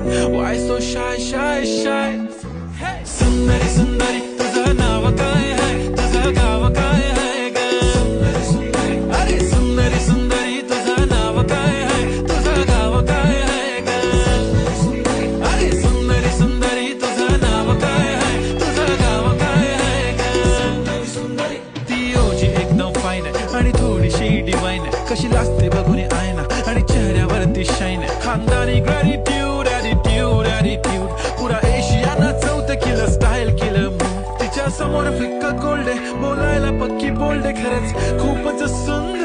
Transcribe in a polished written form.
Why so shy, shy, shy? सुंदरी सुंदरी तुझं नाव काय आहे, तुझं गाव काय आहे ग? अरे सुंदरी सुंदरी तुझं नाव काय आहे, तुझं गाव काय आहे ग? अरे सुंदरी सुंदरी तुझं नाव काय आहे, तुझं गाव काय आहे ग? ती ओजी एकदम फाईन आहे आणि थोडीशी डिवाइन आहे, कशी लाजते बघून आयना आणि चेहऱ्यावरती शाईन आहे. खानदानी ग्रॅटिट्यूड ॲटिट्यूड ॲटिट्यूड पुरा एशियाना चौथं किलं स्टाईल केलं मूड. तिच्या समोर फिक्का गोल्ड आहे, बोलायला पक्की बोल्ड आहे, खरंच खूपच सुंदर